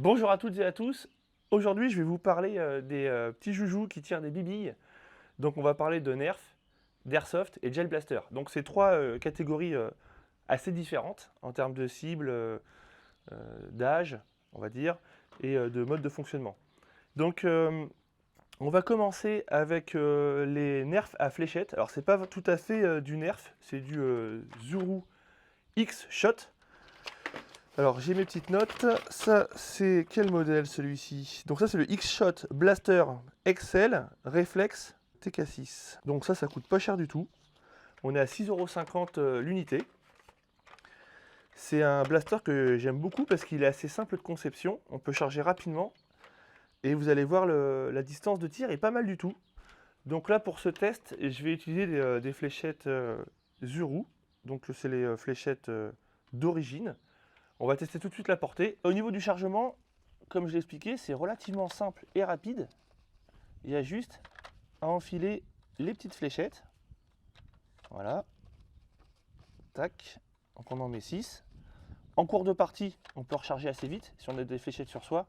Bonjour à toutes et à tous. Aujourd'hui, je vais vous parler des petits joujoux qui tirent des bibilles. Donc, on va parler de Nerf, d'Airsoft et Gel Blaster. Donc, c'est trois catégories assez différentes en termes de cible, d'âge, on va dire, et de mode de fonctionnement. Donc, on va commencer avec les Nerf à fléchettes. Alors, c'est pas tout à fait du Nerf, c'est du Zuru X-Shot. Alors j'ai mes petites notes, ça c'est quel modèle celui-ci? Donc ça c'est le X-Shot Blaster XL Reflex TK6. Donc ça coûte pas cher du tout. On est à 6,50 € l'unité. C'est un blaster que j'aime beaucoup parce qu'il est assez simple de conception. On peut charger rapidement. Et vous allez voir la distance de tir est pas mal du tout. Donc là pour ce test, je vais utiliser des fléchettes Zuru. Donc c'est les fléchettes d'origine. On va tester tout de suite la portée. Au niveau du chargement, comme je l'ai expliqué, c'est relativement simple et rapide. Il y a juste à enfiler les petites fléchettes. Voilà. Tac. Donc on en met 6. En cours de partie, on peut recharger assez vite si on a des fléchettes sur soi.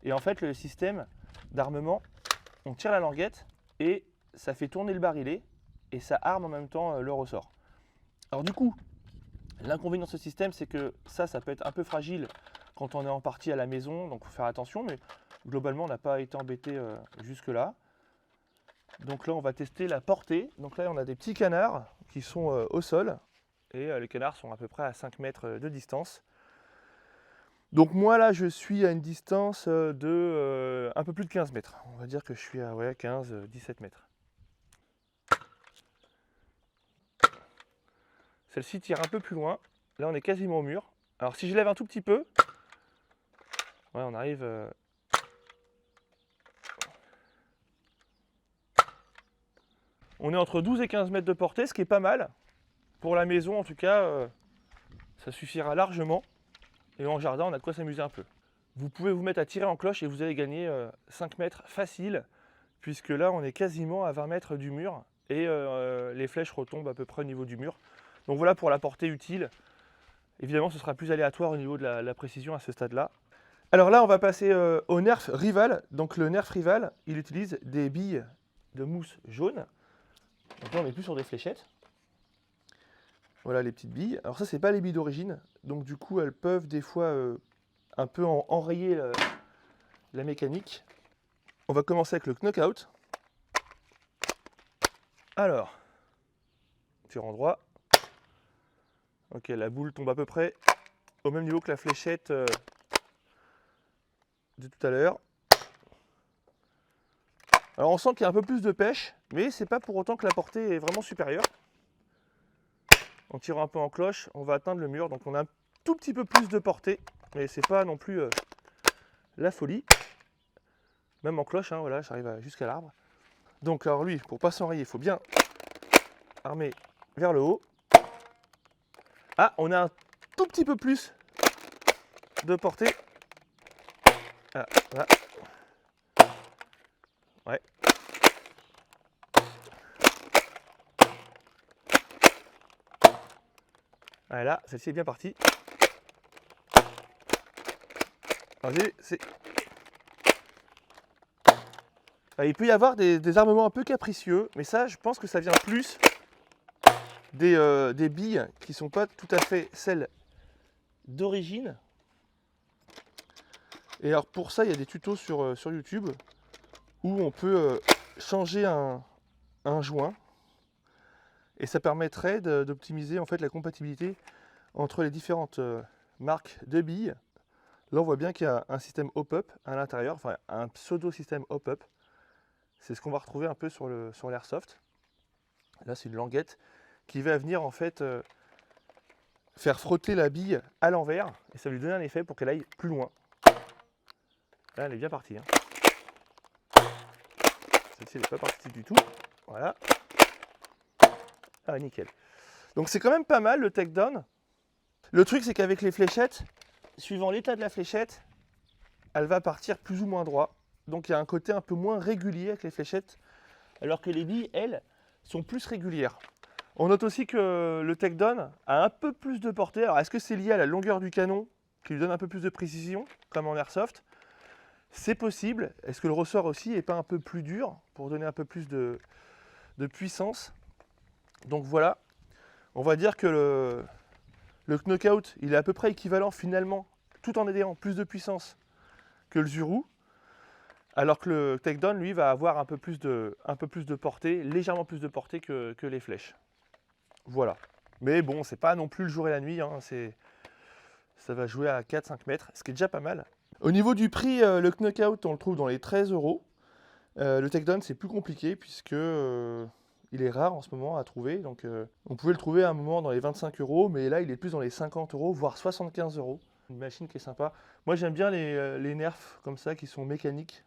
Et en fait, le système d'armement, on tire la languette et ça fait tourner le barillet et ça arme en même temps le ressort. Alors du coup, l'inconvénient de ce système, c'est que ça peut être un peu fragile quand on est en partie à la maison, donc il faut faire attention, mais globalement, on n'a pas été embêté jusque-là. Donc là, on va tester la portée. Donc là, on a des petits canards qui sont au sol, et les canards sont à peu près à 5 mètres de distance. Donc moi, là, je suis à une distance de un peu plus de 15 mètres. On va dire que je suis à 15-17 mètres. Celle-ci tire un peu plus loin. Là, on est quasiment au mur. Alors, si je lève un tout petit peu, ouais, on arrive. On est entre 12 et 15 mètres de portée, ce qui est pas mal. Pour la maison, en tout cas, ça suffira largement. Et en jardin, on a de quoi s'amuser un peu. Vous pouvez vous mettre à tirer en cloche et vous allez gagner 5 mètres facile, puisque là, on est quasiment à 20 mètres du mur. Et les flèches retombent à peu près au niveau du mur. Donc voilà pour la portée utile. Évidemment, ce sera plus aléatoire au niveau de la précision à ce stade-là. Alors là, on va passer au Nerf Rival. Donc le Nerf Rival, il utilise des billes de mousse jaune. Donc là, on n'est plus sur des fléchettes. Voilà les petites billes. Alors ça, c'est pas les billes d'origine. Donc du coup, elles peuvent des fois un peu enrayer la mécanique. On va commencer avec le knockout. Alors, tir en droit. Ok, la boule tombe à peu près au même niveau que la fléchette de tout à l'heure. Alors on sent qu'il y a un peu plus de pêche, mais c'est pas pour autant que la portée est vraiment supérieure. En tirant un peu en cloche, on va atteindre le mur, donc on a un tout petit peu plus de portée, mais c'est pas non plus la folie. Même en cloche, hein, voilà, j'arrive jusqu'à l'arbre. Donc alors lui, pour pas s'enrayer, il faut bien armer vers le haut. Ah, on a un tout petit peu plus de portée. Ah, voilà. Ouais. Voilà, celle-ci est bien partie. Alors, il peut y avoir des armements un peu capricieux, mais ça, je pense que ça vient plus des billes qui ne sont pas tout à fait celles d'origine. Et alors pour ça, il y a des tutos sur YouTube où on peut changer un joint et ça permettrait d'optimiser en fait la compatibilité entre les différentes marques de billes. Là, on voit bien qu'il y a un système hop-up à l'intérieur, enfin un pseudo-système hop-up. C'est ce qu'on va retrouver un peu sur l'Airsoft. Là, c'est une languette qui va venir en fait faire frotter la bille à l'envers et ça va lui donner un effet pour qu'elle aille plus loin. Là, elle est bien partie. Hein. Celle-ci, elle n'est pas partie du tout. Voilà. Ah, nickel. Donc, c'est quand même pas mal le takedown. Le truc, c'est qu'avec les fléchettes, suivant l'état de la fléchette, elle va partir plus ou moins droit. Donc, il y a un côté un peu moins régulier avec les fléchettes, alors que les billes, elles, sont plus régulières. On note aussi que le takedown a un peu plus de portée. Alors, est-ce que c'est lié à la longueur du canon? qui lui donne un peu plus de précision, comme en airsoft. C'est possible. Est-ce que le ressort aussi n'est pas un peu plus dur pour donner un peu plus de puissance? Donc voilà, on va dire que le Knockout, il est à peu près équivalent finalement, tout en ayant plus de puissance que le Zuru, alors que le Takedown, lui, va avoir un peu plus de portée, légèrement plus de portée que les flèches. Voilà. Mais bon, c'est pas non plus le jour et la nuit, hein, ça va jouer à 4-5 mètres, ce qui est déjà pas mal. Au niveau du prix, le Knockout, on le trouve dans les 13 euros. Le Takedown, c'est plus compliqué puisque il est rare en ce moment à trouver. Donc, on pouvait le trouver à un moment dans les 25 euros, mais là, il est plus dans les 50 euros, voire 75 euros. Une machine qui est sympa. Moi, j'aime bien les nerfs comme ça qui sont mécaniques.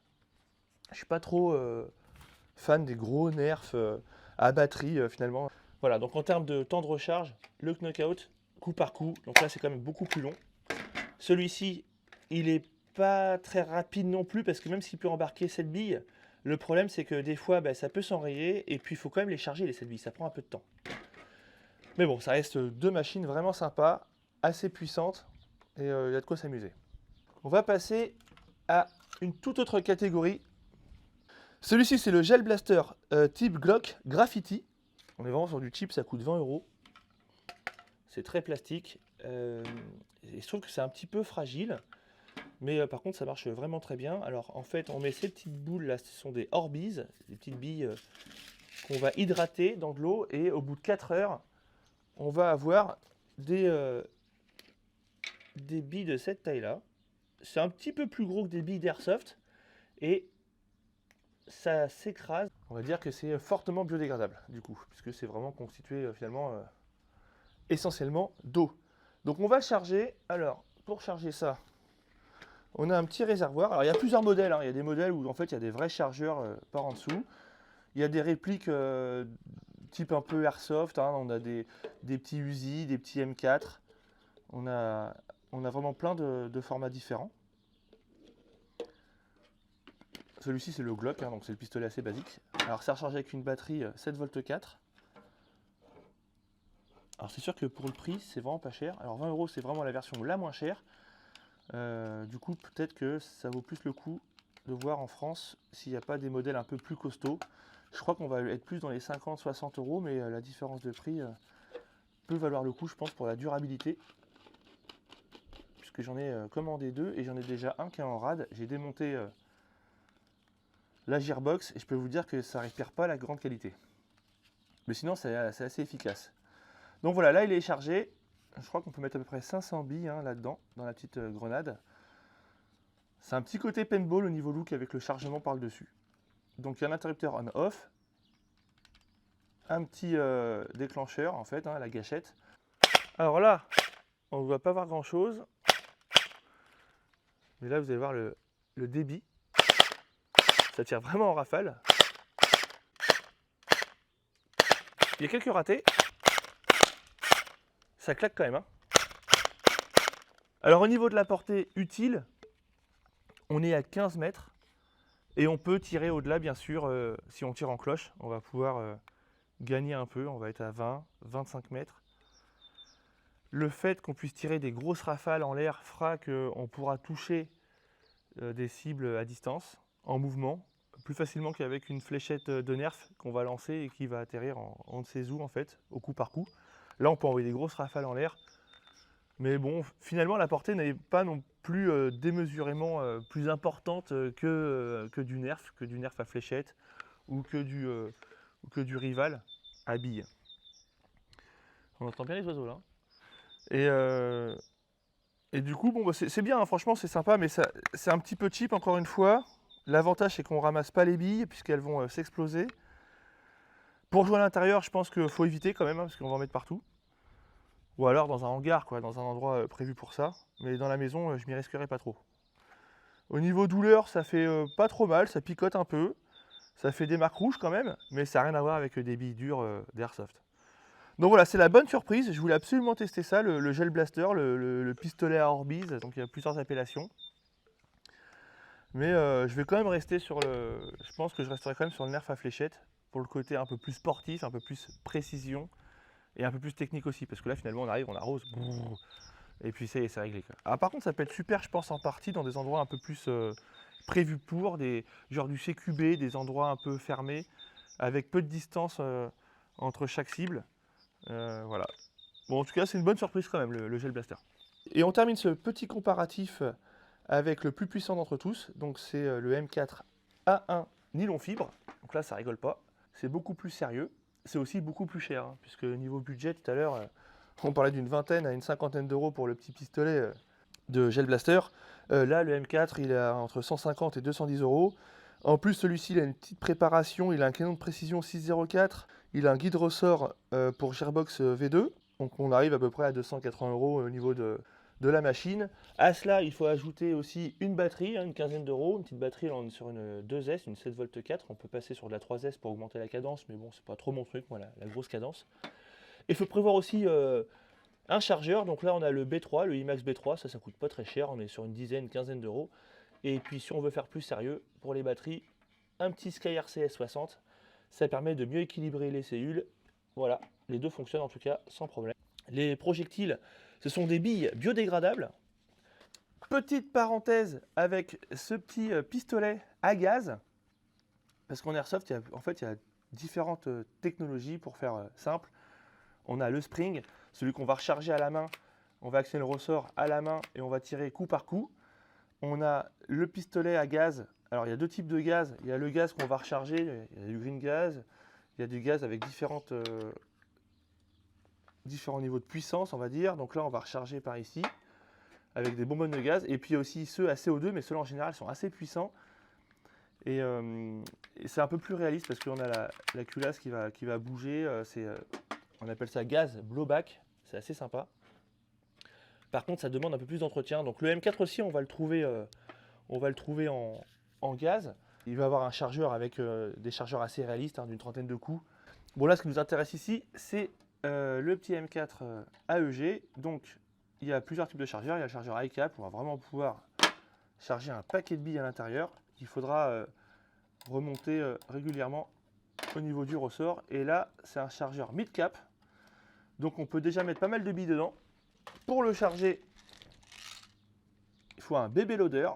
Je suis pas trop fan des gros nerfs à batterie finalement. Voilà, donc en termes de temps de recharge, le Knockout, coup par coup, donc là c'est quand même beaucoup plus long. Celui-ci, il est pas très rapide non plus parce que même s'il peut embarquer 7 billes, le problème c'est que des fois ça peut s'enrayer et puis il faut quand même les charger les 7 billes, ça prend un peu de temps. Mais bon, ça reste deux machines vraiment sympas, assez puissantes et il y a de quoi s'amuser. On va passer à une toute autre catégorie. Celui-ci c'est le Gel Blaster type Glock Graffiti. On est vraiment sur du cheap, ça coûte 20 euros. C'est très plastique. Et je trouve que c'est un petit peu fragile. Mais par contre, ça marche vraiment très bien. Alors, en fait, on met ces petites boules là, ce sont des Orbeez, des petites billes qu'on va hydrater dans de l'eau. Et au bout de 4 heures, on va avoir des billes de cette taille-là. C'est un petit peu plus gros que des billes d'airsoft. Et ça s'écrase. On va dire que c'est fortement biodégradable, du coup, puisque c'est vraiment constitué finalement essentiellement d'eau. Donc on va le charger. Alors, pour charger ça, on a un petit réservoir. Alors il y a plusieurs modèles, hein. Il y a des modèles où en fait il y a des vrais chargeurs par en dessous. Il y a des répliques type un peu airsoft, hein. On a des petits Uzi, des petits M4. On a vraiment plein de formats différents. Celui-ci c'est le Glock, hein, donc c'est le pistolet assez basique. Alors c'est rechargé avec une batterie 7V4. Alors c'est sûr que pour le prix c'est vraiment pas cher. Alors 20 euros c'est vraiment la version la moins chère. Du coup peut-être que ça vaut plus le coup de voir en France s'il n'y a pas des modèles un peu plus costauds. Je crois qu'on va être plus dans les 50-60 euros, mais la différence de prix peut valoir le coup, je pense, pour la durabilité. Puisque j'en ai commandé deux et j'en ai déjà un qui est en rade. J'ai démonté la Gearbox et je peux vous dire que ça ne respire pas la grande qualité. Mais sinon c'est assez efficace. Donc voilà, là il est chargé. Je crois qu'on peut mettre à peu près 500 billes hein, là-dedans, dans la petite grenade. C'est un petit côté paintball au niveau look avec le chargement par le dessus. Donc il y a un interrupteur on-off, un petit déclencheur en fait, hein, la gâchette. Alors là, on ne va pas voir grand chose. Mais là vous allez voir le débit. Ça tire vraiment en rafale. Il y a quelques ratés. Ça claque quand même. Hein. Alors au niveau de la portée utile, on est à 15 mètres. Et on peut tirer au-delà, bien sûr, si on tire en cloche. On va pouvoir gagner un peu. On va être à 20, 25 mètres. Le fait qu'on puisse tirer des grosses rafales en l'air fera qu'on pourra toucher des cibles à distance, en mouvement, plus facilement qu'avec une fléchette de nerf qu'on va lancer et qui va atterrir en ne sait où, en fait, au coup par coup. Là, on peut envoyer des grosses rafales en l'air. Mais bon, finalement, la portée n'est pas non plus démesurément plus importante que du nerf à fléchette ou que du rival à billes. On entend bien les oiseaux là. Et du coup, bon, bah, c'est bien, hein, franchement, c'est sympa, mais c'est un petit peu cheap encore une fois. L'avantage, c'est qu'on ne ramasse pas les billes puisqu'elles vont s'exploser. Pour jouer à l'intérieur, je pense qu'il faut éviter quand même, hein, parce qu'on va en mettre partout. Ou alors dans un hangar, quoi, dans un endroit prévu pour ça. Mais dans la maison, je m'y risquerai pas trop. Au niveau douleur, ça fait pas trop mal, ça picote un peu. Ça fait des marques rouges quand même, mais ça n'a rien à voir avec des billes dures d'airsoft. Donc voilà, c'est la bonne surprise. Je voulais absolument tester ça, le Gel Blaster, le pistolet à Orbeez. Donc il y a plusieurs appellations. Mais je vais quand même rester sur le... Je pense que je resterai quand même sur le nerf à fléchette pour le côté un peu plus sportif, un peu plus précision et un peu plus technique aussi. Parce que là, finalement, on arrive, on arrose. Et puis ça y est, c'est réglé, quoi. Ah, par contre, ça peut être super, je pense, en partie dans des endroits un peu plus prévus pour, genre du CQB, des endroits un peu fermés, avec peu de distance entre chaque cible. Voilà. Bon, en tout cas, c'est une bonne surprise quand même, le Gel Blaster. Et on termine ce petit comparatif avec le plus puissant d'entre tous. Donc c'est le M4A1 nylon fibre. Donc là, ça rigole pas. C'est beaucoup plus sérieux. C'est aussi beaucoup plus cher, hein, puisque niveau budget, tout à l'heure, on parlait d'une vingtaine à une cinquantaine d'euros pour le petit pistolet de Gel Blaster. Là, le M4, il est entre 150 et 210 euros. En plus, celui-ci, il a une petite préparation. Il a un canon de précision 604. Il a un guide ressort pour Gearbox V2. Donc on arrive à peu près à 280 euros au niveau de la machine. À cela, il faut ajouter aussi une batterie, hein, une quinzaine d'euros. Une petite batterie, là, on est sur une 2S, une 7 V 4. On peut passer sur de la 3S pour augmenter la cadence, mais bon, c'est pas trop mon truc, moi, la grosse cadence. Il faut prévoir aussi un chargeur. Donc là, on a le B3, le IMAX B3. Ça coûte pas très cher. On est sur une dizaine, quinzaine d'euros. Et puis, si on veut faire plus sérieux, pour les batteries, un petit Sky RCS 60. Ça permet de mieux équilibrer les cellules. Voilà, les deux fonctionnent en tout cas sans problème. Les projectiles, ce sont des billes biodégradables. Petite parenthèse avec ce petit pistolet à gaz. Parce qu'en Airsoft, il y a différentes technologies pour faire simple. On a le spring, celui qu'on va recharger à la main. On va actionner le ressort à la main et on va tirer coup par coup. On a le pistolet à gaz. Alors, il y a deux types de gaz. Il y a le gaz qu'on va recharger, il y a du green gaz. Il y a du gaz avec différents niveaux de puissance, on va dire. Donc là, on va recharger par ici, avec des bonbonnes de gaz. Et puis il y a aussi ceux à CO2, mais ceux-là, en général, sont assez puissants. Et c'est un peu plus réaliste, parce qu'on a la culasse qui va bouger. On appelle ça gaz blowback. C'est assez sympa. Par contre, ça demande un peu plus d'entretien. Donc le M4 aussi, on va le trouver en gaz. Il va avoir un chargeur avec des chargeurs assez réalistes, hein, d'une trentaine de coups. Bon, là, ce qui nous intéresse ici, c'est le petit M4 AEG. Donc, il y a plusieurs types de chargeurs. Il y a le chargeur iCap, on va vraiment pouvoir charger un paquet de billes à l'intérieur. Il faudra remonter régulièrement au niveau du ressort. Et là, c'est un chargeur mid-cap. Donc, on peut déjà mettre pas mal de billes dedans. Pour le charger, il faut un bébé loader.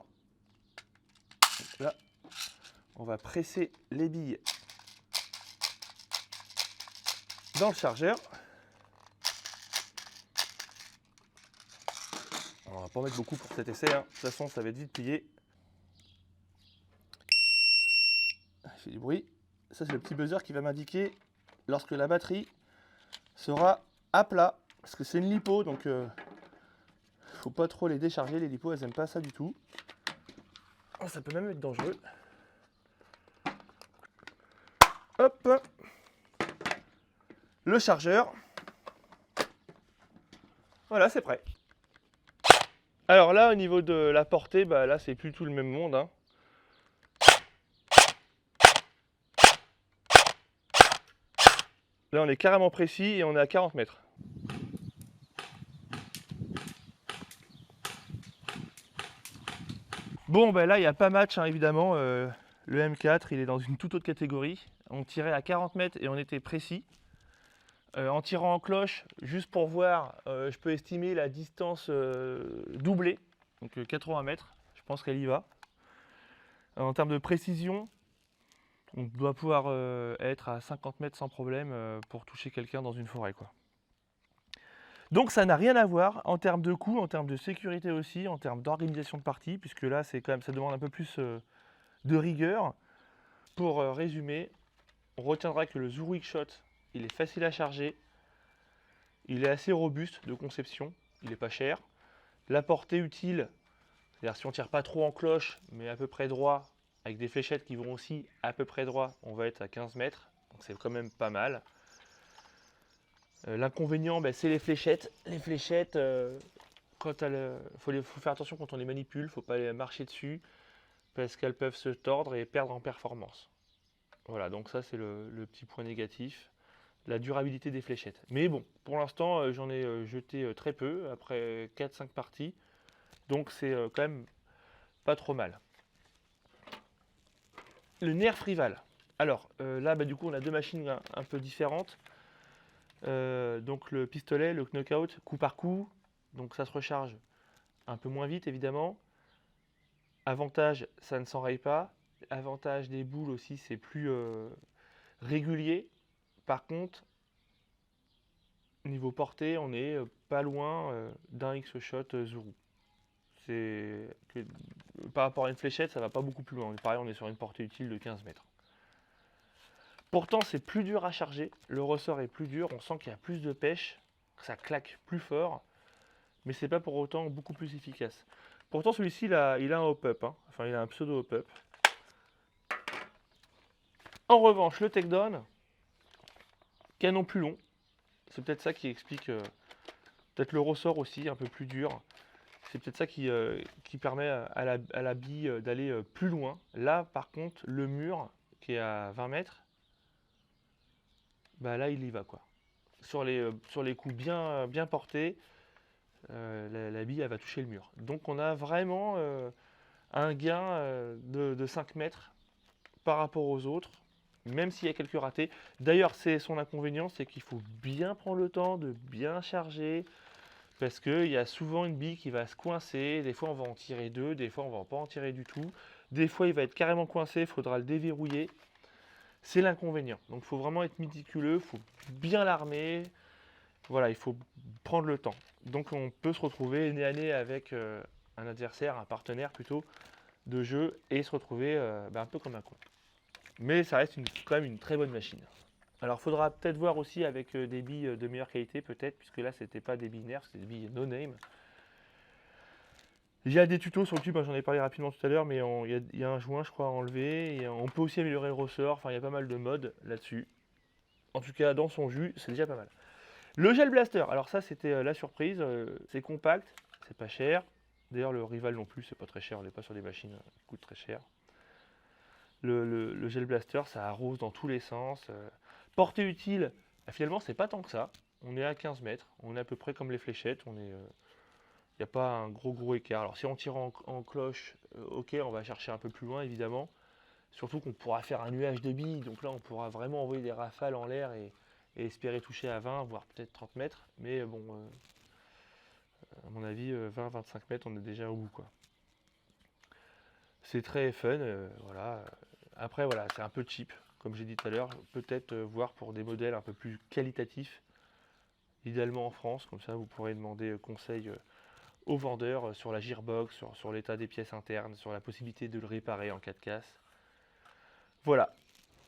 Là, on va presser les billes dans le chargeur. On va pas en mettre beaucoup pour cet essai, hein. De toute façon, ça va être vite plié. Il fait du bruit. Ça, c'est le petit buzzer qui va m'indiquer lorsque la batterie sera à plat. Parce que c'est une lipo, donc faut pas trop les décharger. Les lipos, elles n'aiment pas ça du tout. Oh, ça peut même être dangereux. Hop, le chargeur. Voilà, c'est prêt. Alors là, au niveau de la portée, bah là, c'est plus tout le même monde, hein. Là, on est carrément précis et on est à 40 mètres. Bon, ben là, il n'y a pas match, hein, évidemment. Le M4, il est dans une toute autre catégorie. On tirait à 40 mètres et on était précis. En tirant en cloche, juste pour voir, je peux estimer la distance doublée, donc 80 mètres. Je pense qu'elle y va. En termes de précision, on doit pouvoir être à 50 mètres sans problème pour toucher quelqu'un dans une forêt, quoi. Donc ça n'a rien à voir en termes de coût, en termes de sécurité aussi, en termes d'organisation de partie, puisque là, c'est quand même, ça demande un peu plus de rigueur. Pour résumer, on retiendra que le Zurich Shot, il est facile à charger, il est assez robuste de conception, il n'est pas cher. La portée utile, c'est-à-dire si on ne tire pas trop en cloche, mais à peu près droit, avec des fléchettes qui vont aussi à peu près droit, on va être à 15 mètres, donc c'est quand même pas mal. L'inconvénient, c'est les fléchettes. Les fléchettes, faut faire attention quand on les manipule, il ne faut pas les marcher dessus, parce qu'elles peuvent se tordre et perdre en performance. Voilà, donc ça c'est le petit point négatif, la durabilité des fléchettes. Mais bon, pour l'instant, j'en ai jeté très peu, après 4-5 parties, donc c'est quand même pas trop mal. Le Nerf Rival. Alors là, du coup, on a deux machines un peu différentes. Donc le pistolet, le knockout, coup par coup, donc ça se recharge un peu moins vite évidemment. Avantage, ça ne s'enraye pas. Avantage des boules aussi, c'est plus régulier. Par contre, niveau portée, on est pas loin d'un X-Shot Zuru. Par rapport à une fléchette, ça va pas beaucoup plus loin. Pareil, on est sur une portée utile de 15 mètres. Pourtant, c'est plus dur à charger. Le ressort est plus dur. On sent qu'il y a plus de pêche. Ça claque plus fort. Mais c'est pas pour autant beaucoup plus efficace. Pourtant, celui-ci, il a un hop-up. Hein. Enfin, il a un pseudo hop-up. En revanche, le takedown, canon plus long. C'est peut-être ça qui explique. Peut-être le ressort aussi, un peu plus dur. C'est peut-être ça qui permet à la bille d'aller plus loin. Là, par contre, le mur, qui est à 20 mètres, bah là, il y va, quoi. Sur les coups bien portés, la bille, elle va toucher le mur. Donc, on a vraiment un gain de 5 mètres par rapport aux autres, même s'il y a quelques ratés. D'ailleurs, c'est son inconvénient, c'est qu'il faut bien prendre le temps de bien charger, parce qu'il y a souvent une bille qui va se coincer. Des fois, on va en tirer deux, des fois, on va pas en tirer du tout. Des fois, il va être carrément coincé, il faudra le déverrouiller. C'est l'inconvénient. Donc, il faut vraiment être méticuleux, il faut bien l'armer. Voilà, il faut prendre le temps. Donc, on peut se retrouver nez à nez avec un adversaire, un partenaire plutôt, de jeu, et se retrouver un peu comme un con. Mais ça reste quand même une très bonne machine. Alors, il faudra peut-être voir aussi avec des billes de meilleure qualité, peut-être, puisque là, c'était pas des billes Nerf, c'était des billes no name. Il y a des tutos sur YouTube, hein, j'en ai parlé rapidement tout à l'heure, mais il y a un joint, je crois, à enlever. Et on peut aussi améliorer le ressort. Enfin, il y a pas mal de modes là-dessus. En tout cas, dans son jus, c'est déjà pas mal. Le Gel Blaster, alors ça, c'était la surprise. C'est compact, c'est pas cher. D'ailleurs, le Rival non plus, c'est pas très cher. On n'est pas sur des machines qui coûtent très cher. Le Gel Blaster, ça arrose dans tous les sens. Portée utile, finalement, c'est pas tant que ça. On est à 15 mètres. On est à peu près comme les fléchettes. Il n'y a pas un gros écart. Alors si on tire en cloche, ok, on va chercher un peu plus loin évidemment. Surtout qu'on pourra faire un nuage de billes. Donc là, on pourra vraiment envoyer des rafales en l'air et espérer toucher à 20, voire peut-être 30 mètres. Mais bon, à mon avis, 20-25 mètres, on est déjà au bout, quoi. C'est très fun, voilà. Après, voilà, c'est un peu cheap, comme j'ai dit tout à l'heure. Peut-être voir pour des modèles un peu plus qualitatifs, idéalement en France. Comme ça, vous pourrez demander conseil aux vendeurs sur la gearbox, sur l'état des pièces internes, sur la possibilité de le réparer en cas de casse. Voilà.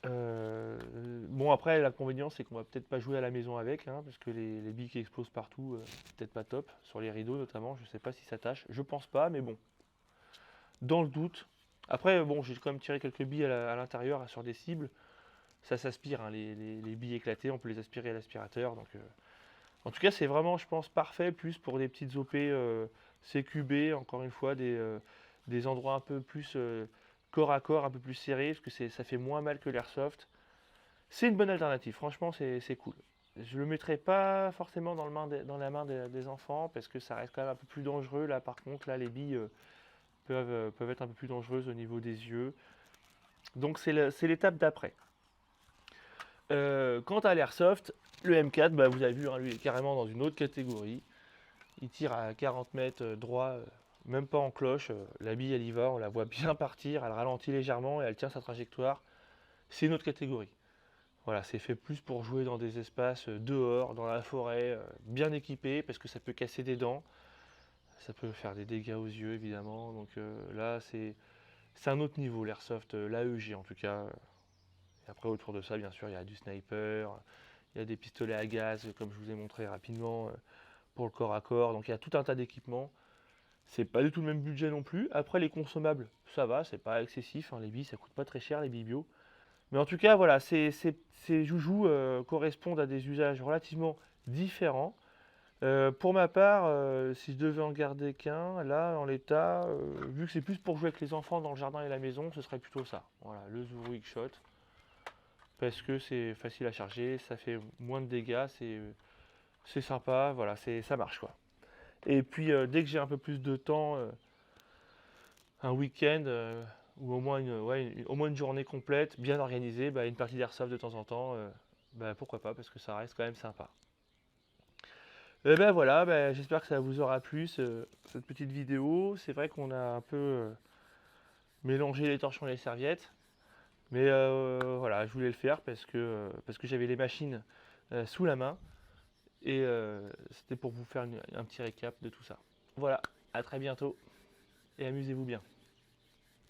Bon, après, l'inconvénient, c'est qu'on va peut-être pas jouer à la maison avec, hein, parce que les billes qui explosent partout, c'est peut-être pas top, sur les rideaux notamment. Je sais pas si ça tâche, je pense pas, mais bon, dans le doute. Après, bon, j'ai quand même tiré quelques billes à l'intérieur sur des cibles. Ça s'aspire, hein, les billes éclatées, on peut les aspirer à l'aspirateur. Donc, en tout cas, c'est vraiment, je pense, parfait, plus pour des petites OP CQB, encore une fois, des endroits un peu plus corps à corps, un peu plus serrés, parce que ça fait moins mal que l'airsoft. C'est une bonne alternative, franchement, c'est cool. Je ne le mettrai pas forcément dans la main des enfants, parce que ça reste quand même un peu plus dangereux. Là, par contre, là, les billes peuvent être un peu plus dangereuses au niveau des yeux. Donc, c'est l'étape d'après. Quant à l'airsoft, le M4, bah, vous avez vu, hein, lui est carrément dans une autre catégorie. Il tire à 40 mètres droit, même pas en cloche. La bille, elle y va, on la voit bien partir, elle ralentit légèrement et elle tient sa trajectoire. C'est une autre catégorie. Voilà, c'est fait plus pour jouer dans des espaces dehors, dans la forêt, bien équipé, parce que ça peut casser des dents. Ça peut faire des dégâts aux yeux, évidemment. Donc là, c'est un autre niveau, l'airsoft, l'AEG en tout cas. Et après, autour de ça, bien sûr, il y a du sniper, il y a des pistolets à gaz, comme je vous ai montré rapidement, pour le corps à corps. Donc il y a tout un tas d'équipements. C'est pas du tout le même budget non plus. Après, les consommables, ça va, c'est pas excessif, hein, les billes, ça coûte pas très cher, les billes bio. Mais en tout cas, voilà, ces joujoux correspondent à des usages relativement différents. Pour ma part, si je devais en garder qu'un, là, en l'état, vu que c'est plus pour jouer avec les enfants dans le jardin et la maison, ce serait plutôt ça. Voilà, le Zuru X-Shot. Parce que c'est facile à charger, ça fait moins de dégâts, c'est sympa, voilà, ça marche, quoi. Et puis, dès que j'ai un peu plus de temps, un week-end, ou au moins au moins une journée complète, bien organisée, bah, une partie d'airsoft de temps en temps, bah, pourquoi pas, parce que ça reste quand même sympa. Et ben voilà, ben, j'espère que ça vous aura plu cette petite vidéo. C'est vrai qu'on a un peu mélangé les torchons et les serviettes. Mais voilà, je voulais le faire parce que j'avais les machines sous la main. Et c'était pour vous faire un petit récap de tout ça. Voilà, à très bientôt et amusez-vous bien.